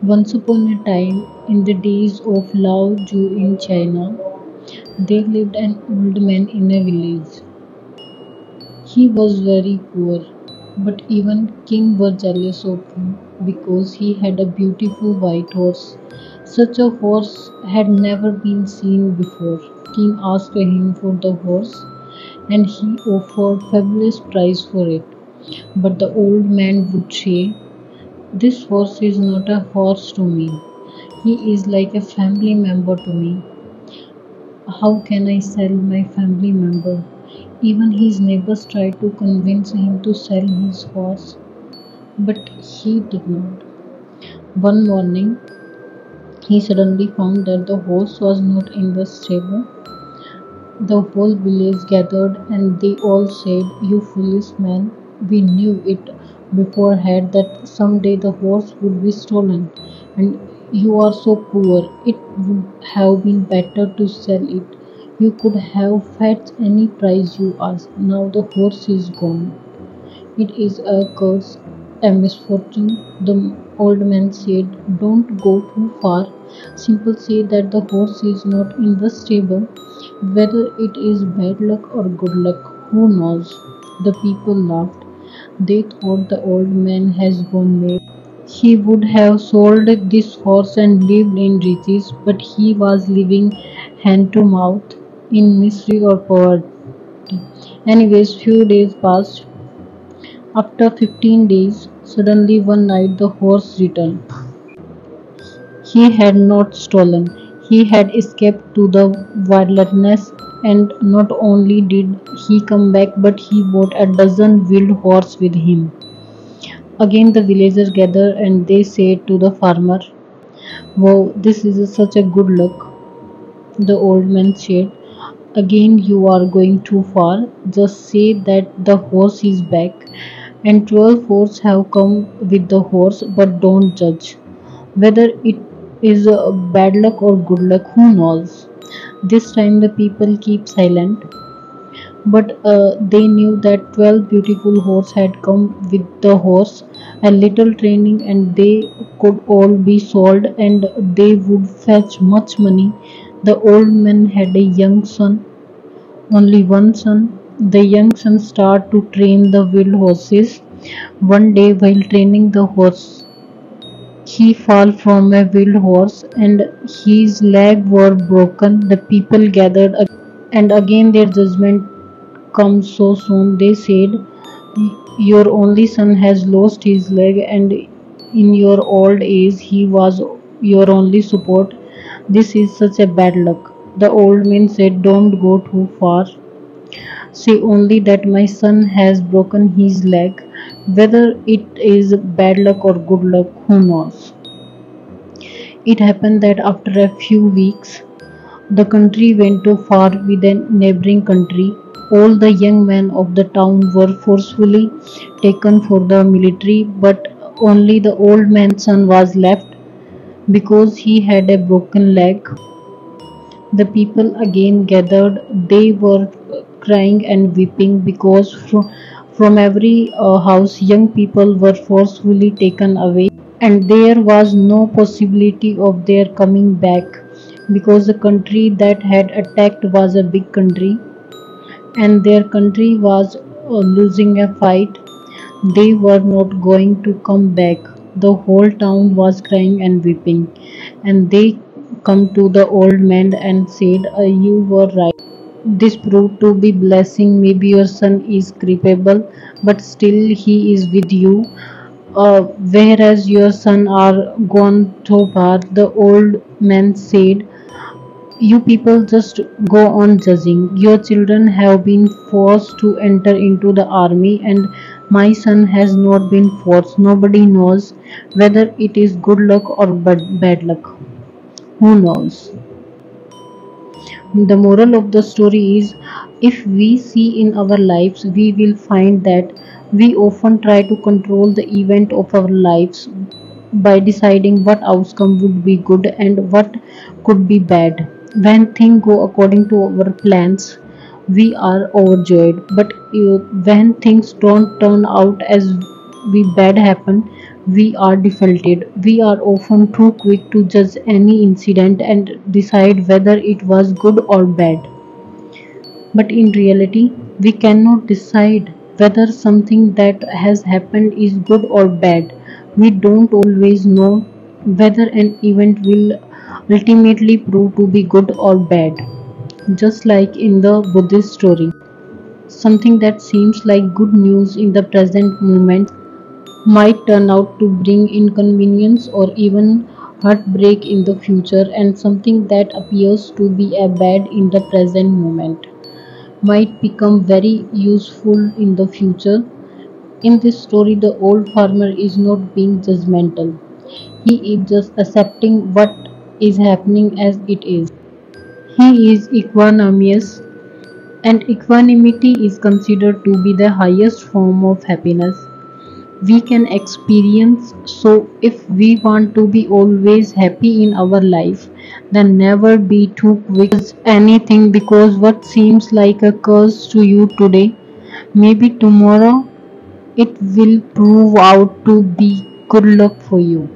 Once upon a time, in the days of Lao Tzu in China, there lived an old man in a village. He was very poor, but even king were jealous of him because he had a beautiful white horse. Such a horse had never been seen before. King asked him for the horse and he offered fabulous price for it. But the old man would say, "This horse is not a horse to me. He is like a family member to me. How can I sell my family member?" Even his neighbors tried to convince him to sell his horse, but he did not. One morning, he suddenly found that the horse was not in the stable. The whole village gathered and they all said, "You foolish man, we knew it beforehand that someday the horse would be stolen, and you are so poor. It would have been better to sell it. You could have fetched any price you asked. Now the horse is gone. It is a curse, a misfortune." The old man said, "Don't go too far. Simply say that the horse is not in the stable. Whether it is bad luck or good luck, who knows?" The people laughed. They thought the old man has gone mad. He would have sold this horse and lived in riches, but he was living hand to mouth in misery or poverty. Anyways, few days passed. After 15 days, suddenly one night the horse returned. He had not stolen, he had escaped to the wilderness, and not only did he come back, but he brought a dozen wild horses with him. Again the villagers gathered and they said to the farmer, "Wow, this is such a good luck." The old man said, "Again you are going too far. Just say that the horse is back." And 12 horses have come with the horse, but don't judge. Whether it is bad luck or good luck, who knows? This time the people keep silent, but they knew that 12 beautiful horses had come with the horse, a little training, and they could all be sold and they would fetch much money. The old man had a young son, only one son. The young son started to train the wild horses. One day, while training the horse, he fell from a wild horse and his leg were broken. The people gathered and again their judgment comes so soon. They said, "Your only son has lost his leg and in your old age he was your only support. This is such a bad luck." The old man said, "Don't go too far. Say only that my son has broken his leg. Whether it is bad luck or good luck, who knows?" It happened that after a few weeks, the country went to war with a neighboring country. All the young men of the town were forcefully taken for the military, but only the old man's son was left because he had a broken leg. The people again gathered. They were crying and weeping because from every house young people were forcefully taken away, and there was no possibility of their coming back because the country that had attacked was a big country and their country was losing a fight. They were not going to come back. The whole town was crying and weeping, and they come to the old man and said, "You were right. This proved to be blessing. Maybe your son is crippled, but still he is with you. Whereas your son are gone so far." The old man said, "You people just go on judging. Your children have been forced to enter into the army, and my son has not been forced. Nobody knows whether it is good luck or bad luck. Who knows?" The moral of the story is, if we see in our lives, we will find that we often try to control the event of our lives by deciding what outcome would be good and what could be bad. When things go according to our plans, we are overjoyed. But when things don't turn out as we bad happen, we are defaulted. We are often too quick to judge any incident and decide whether it was good or bad. But in reality, we cannot decide whether something that has happened is good or bad. We don't always know whether an event will ultimately prove to be good or bad. Just like in the Buddhist story, something that seems like good news in the present moment might turn out to bring inconvenience or even heartbreak in the future, and something that appears to be a bad in the present moment might become very useful in the future. In this story, the old farmer is not being judgmental. He is just accepting what is happening as it is. He is equanimous, and equanimity is considered to be the highest form of happiness we can experience. So, if we want to be always happy in our life, then never be too quick to judge anything, because what seems like a curse to you today, maybe tomorrow it will prove out to be good luck for you.